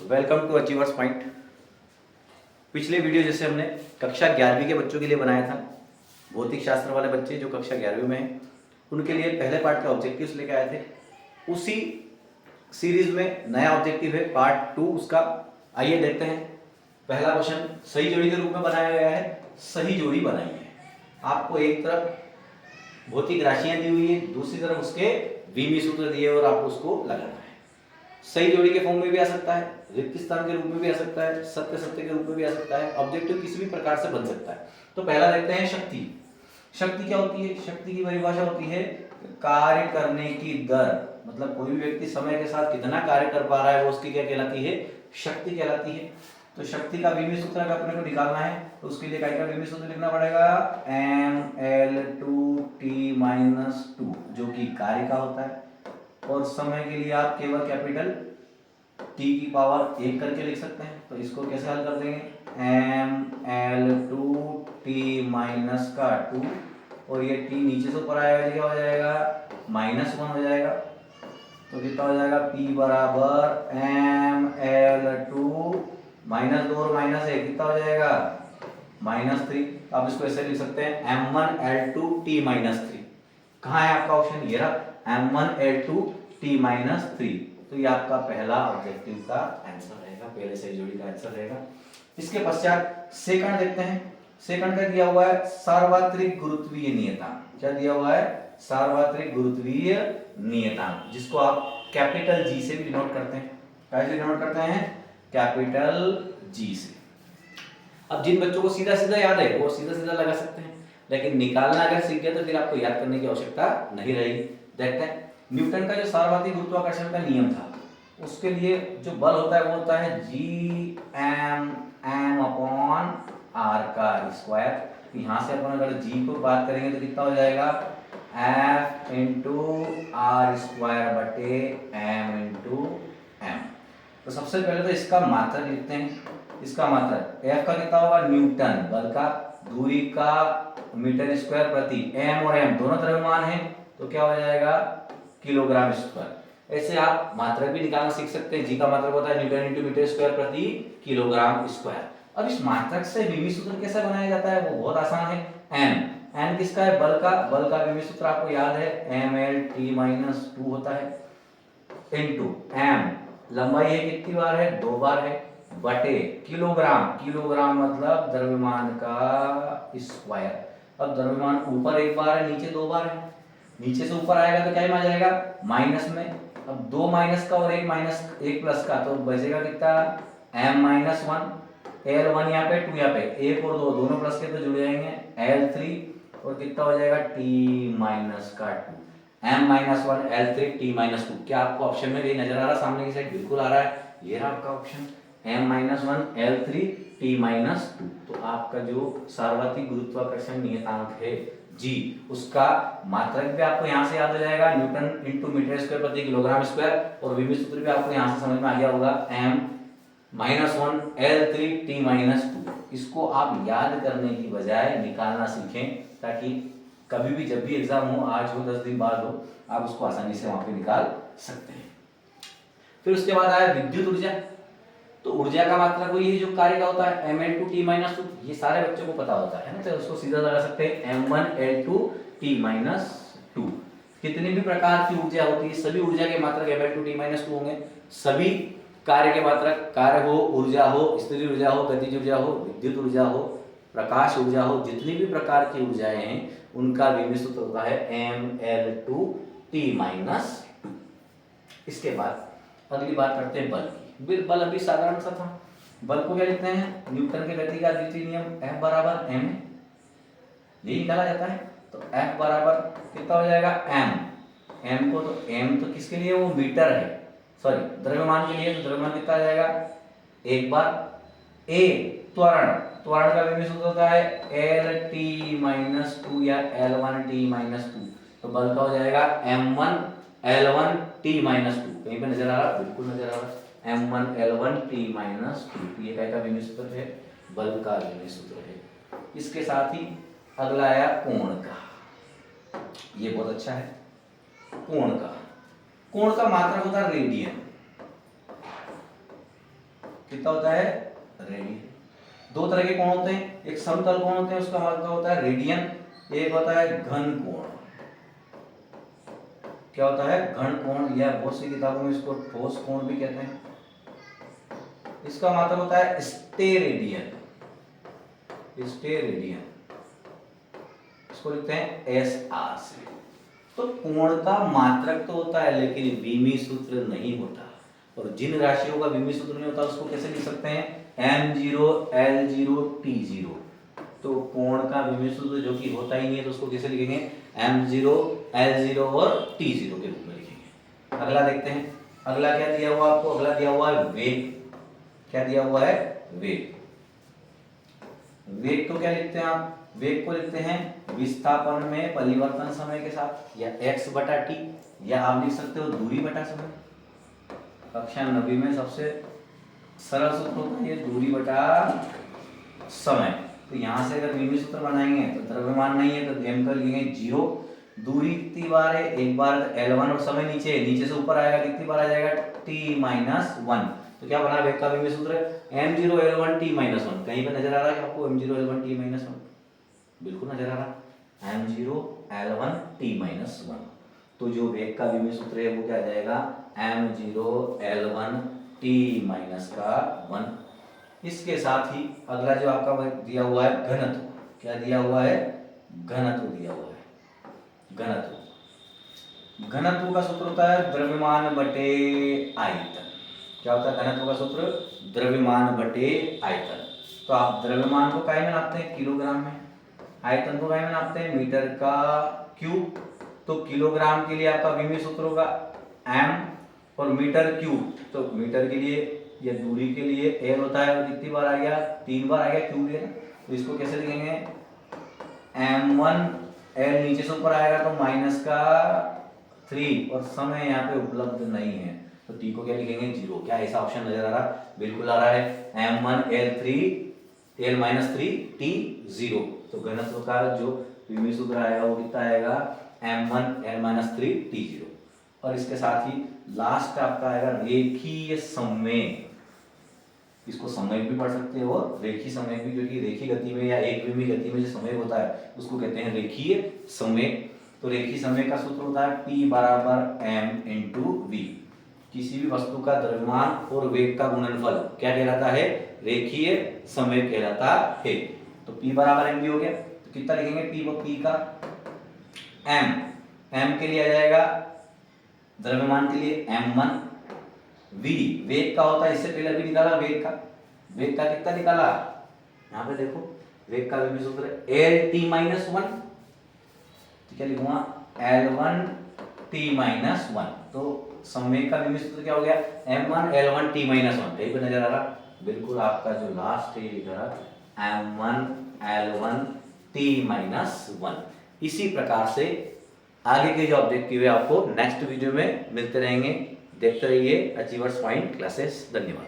Welcome to achievers point. पिछले video जैसे हमने कक्षा 11वीं के बच्चों के लिए बनाया था, भौतिक शास्त्र वाले बच्चे जो कक्षा 11वीं में हैं उनके लिए पहले पार्ट का ऑब्जेक्टिव्स लेके आए थे। उसी सीरीज में नया ऑब्जेक्टिव है पार्ट 2 उसका। आइए देखते हैं। पहला क्वेश्चन सही जोड़ी के रूप में बनाया गया है। सही जोड़ी बनाई है। आपको एक तरफ भौतिक राशियां दी हुई है, दूसरी तरफ उसके विमी सूत्र दिए और आपको उसको लगाना है। सही जोड़ी के फॉर्म में भी आ सकता है, रिक्त स्थान के रूप में भी आ सकता है, सत्य सत्य के रूप में भी आ सकता है, ऑब्जेक्टिव किसी भी प्रकार से बन सकता है। तो पहला देखते हैं शक्ति। शक्ति क्या होती है? शक्ति की परिभाषा होती है कार्य करने की दर, मतलब कोई भी व्यक्ति समय के साथ कितना कार्य कर पा रहा है वो उसकी क्या कहलाती है? शक्ति कहलाती है। तो शक्ति का विमी सूत्र अगर अपने को निकालना है तो उसके लिए काय का विमी सूत्र लिखना पड़ेगा mL2T-2, जो कि कार्य का होता है। और समय के लिए आप केवल कैपिटल T की पावर 1 करके लिख सकते हैं। तो इसको कैसे हल कर देंगे? mL2T-2 और ये T नीचे से ऊपर आएगा, क्या हो जाएगा? -1 हो जाएगा। तो कितना हो जाएगा? P बराबर mL2 -2 और -1 कितना हो जाएगा? -3। आप इसको ऐसे लिख सकते हैं m1L2T-3। कहाँ है आपका ऑप्शन? ये रहा m1L2T-3। तो ये आपका पहला ऑब्जेक्टिव का आंसर रहेगा, पहले सही जोड़ी का आंसर रहेगा। इसके पश्चात सेकंड देखते हैं। सेकंड का दिया हुआ है सार्वत्रिक गुरुत्वीय नियतांक। क्या दिया हुआ है? सार्वत्रिक गुरुत्वीय नियतांक, जिसको आप कैपिटल जी से भी डिनोट करते हैं। कैसे डिनोट करते हैं? कैपिटल जी से। अब जिन बच्चों को सीधा सीधा याद है वो सीधा सीधा लगा सकते हैं, लेकिन निकालना अगर सीख गए तो फिर आपको याद करने की आवश्यकता नहीं रहेगी। देखते हैं न्यूटन का जो सार्वत्रिक गुरुत्वाकर्षण का नियम था, उसके लिए जो बल होता है वो होता है Gm/r का स्क्वायर। यहाँ से अपन अगर G को बात करेंगे तो कितना हो जाएगा? F×r²/m×m। तो सबसे पहले तो इसका मात्रक लिखते हैं। इसका मात्रक F का कितना होगा? न्यूटन, बल का, दूरी का मीटर स्क्वायर प्रति, m और m दोनों द्रव्यमान है तो क्या हो जाएगा? Kilogram square. ऐसे आप मात्रक भी निकालना सीख सकते हैं। जी का मात्रक होता है न्यूटन इंटू मीटर स्क्वायर प्रति किलोग्राम स्क्वायर। अब इस मात्रक से विमी सूत्र कैसे बनाया जाता है? वो बहुत आसान है। n किसका है? बल का। बल का विमी सूत्र आपको याद है mL/T-2 होता है, इंटू m लंबाई है कितनी बार है? 2 बार है, बटे किलोग्राम। किलोग्राम मतलब द्रव्यमान का स्क्वायर। अब द्रव्यमान ऊपर 1 बार है, नीचे 2 बार है। नीचे से ऊपर आएगा तो क्या में आ जाएगा? माइनस में। अब 2 माइनस का और 1 प्लस का, तो बचेगा कितना? m-1। L1 यहाँ पे, 2 यहाँ पे, 1 और 2 दोनों प्लस के तो जुड़ जाएंगे, L3 और कितना हो जाएगा? T-2। m-1L3T-2। क्या आपको ऑप्शन में भी नजर आ रहा? सामने की साइड बिल्कुल आ रहा है। ये रहा आपका ऑप्शन m-1L3T-2। तो आपका जो सार्वत्रिक गुरुत्वाकर्षण नियतांक है जी, उसका मात्रक भी आपको यहाँ से याद हो जाएगा, न्यूटन इंटू मीटर स्क्वायर प्रति किलोग्राम स्क्वायर। और विमी सूत्र भी आपको यहाँ से समझ में आ गया होगा, m-1L3T-2। इसको आप याद करने की बजाय निकालना सीखें, ताकि कभी भी जब भी एग्जाम हो, आज हो 10 दिन बाद हो, आप उसको आसानी से वहां पे निकाल सकते हैं। फिर उसके बाद आया विद्युत ऊर्जा। तो ऊर्जा का मात्रक वही है जो कार्य का होता है, mL2T-2। ये सारे बच्चों को पता होता है ना, तो उसको सीधा लगा सकते हैं m1L2T-2। कितनी भी प्रकार की ऊर्जा होती है, सभी ऊर्जा के मात्रक mL2T-2 होंगे। सभी कार्य के मात्रक, कार्य हो, ऊर्जा हो, स्थिर ऊर्जा हो, गतिज ऊर्जा हो, विद्युत ऊर्जा हो, प्रकाश ऊर्जा हो, जितनी भी प्रकार की ऊर्जाएं हैं उनका विमी सूत्र होता है mL2T-2। इसके बाद अगली बात करते हैं बल की। बल अभी साधारण सा था। बल को क्या लिखते हैं? न्यूटन के गति का द्वितीय नियम F बराबर m, यही निकाला जाता है। तो F बराबर कितना हो जाएगा? m। m को तो m तो किसके लिए? वो मीटर है, सॉरी द्रव्यमान के लिए। तो द्रव्यमान कितना आ जाएगा? 1 बार। a त्वरण, त्वरण का विमी सूत्र होता है L-T-2 या L1T-2। तो बल का हो जाएगा m1L1T-2। कहीं पे नजर आ रहा? बिल्कुल नजर आ रहा। m1L1T-2। ये क्या विमी सूत्र है? बल का विमी सूत्र है। इसके साथ ही अगला आया कोण का। ये बहुत अच्छा है। कोण का मात्रक होता है रेडियन। कितना होता है रेडियन। दो तरह के कोण होते हैं, एक समतल कोण होते हैं उसका मतलब होता है रेडियन, एक होता है घन कोण। क्या होता है घन कोण, या बहुत सी किताबों में इसको ठोस कोण भी कहते हैं। इसका मतलब होता है स्टेरेडियन, स्टेरेडियन इसको लिखते हैं एस आर से। तो कोण का मात्रक तो होता है लेकिन विमी सूत्र नहीं होता, और जिन राशियों का विमी सूत्र नहीं होता उसको कैसे लिख सकते हैं m0 l0 t0। तो कोण का विमी सूत्र जो कि होता ही नहीं है तो उसको कैसे लिखेंगे m0 l0 और t0 के रूप में लिखेंगे। अगला देखते हैं, अगला क्या दिया हुआ आपको, अगला दिया हुआ है वेग। क्या दिया हुआ है वेग। वेग को क्या लिखते हैं आप, वेग को लिखते हैं विस्थापन में परिवर्तन समय के साथ, या x बटा टी, या आप लिख सकते हो दूरी बटा समय। कक्षा 9वीं में सबसे सरल सूत्र होता है ये दूरी बटा समय। तो यहाँ से अगर विमी सूत्र बनाएंगे तो द्रव्यमान नहीं है तो m का लिखेंगे 0, दूरी कितनी बार है एक बार L1, और समय नीचे है, नीचे से ऊपर आएगा कितनी बार आ जाएगा t-1। तो क्या बना वेग का विमी सूत्र m0 L1 t-1। कहीं पे नजर आ रहा है आपको m0 L1 t-1? बिल्कुल नजर आ रहा m0 L1 t-1। तो जो वेग का विमी सूत्र है वो क्या आ जाएगा m0 L1 t-1। इसके साथ ही अगला जो आपका दिया हुआ है घनत्व। क्या दिया हुआ है घनत्व दिया हुआ है। घनत्व, घनत्व का सूत्र होता है द्रव्यमान बटे आयतन। क्या होता है घनत्व का सूत्र द्रव्यमान बटे आयतन। तो आप द्रव्यमान को काय में नापते हैं किलोग्राम में, आयतन को काय में नापते हैं मीटर का क्यूब। तो किलोग्राम के लिए आपका विमी सूत्र होगा m, और मीटर क्यूब तो मीटर के लिए या दूरी के लिए l होता है, और कितनी बार आ गया 3 बार आ गया क्यूब लिया। तो इसको कैसे लिखेंगे m1 l नीचे से ऊपर आएगा तो -3, और समय यहाँ पे उपलब्ध नहीं है तो t को क्या लिखेंगे 0। क्या ऐसा ऑप्शन नजर आ रहा है, बिल्कुल आ रहा है m1 l-3 t 0। तो घनत्व का जो विमी सूत्र आएगा वो कितना आएगा m1 l-3 t 0। और इसके साथ ही लास्ट आपका आएगा रेखीय संवेग। इसको संवेग भी पढ़ सकते हो, रेखीय संवेग भी, क्योंकि रेखीय गति में या एक विमी गति में जो संवेग होता है उसको कहते हैं रेखीय संवेग। तो रेखीय संवेग का सूत्र होता है P बराबर m इंटू v। किसी भी वस्तु का द्रव्यमान और वेग का गुणनफल क्या कहलाता है रेखीय संवेग कहलाता है। तो P बराबर m भी हो गया, तो कितना लिखेंगे P का m के लिए आ जाएगा द्रव्यमान के लिए m1, v वेग का होता है, इससे पहले भी निकाला वेग का कितना निकाला, यहाँ पे देखो वेग का विमी सूत्र l-1। क्या लिखूंगा l1 t-1। तो संवेग का विमी सूत्र क्या हो गया m1 l1 t-1। कहीं पे नजर आ रहा, बिल्कुल आपका जो लास्ट है लिख रहा m1 l1 t-1। इसी प्रकार से आगे के जो ऑब्जेक्टिव है आपको नेक्स्ट वीडियो में मिलते रहेंगे। देखते रहिए अचीवर्स पॉइंट क्लासेस। धन्यवाद।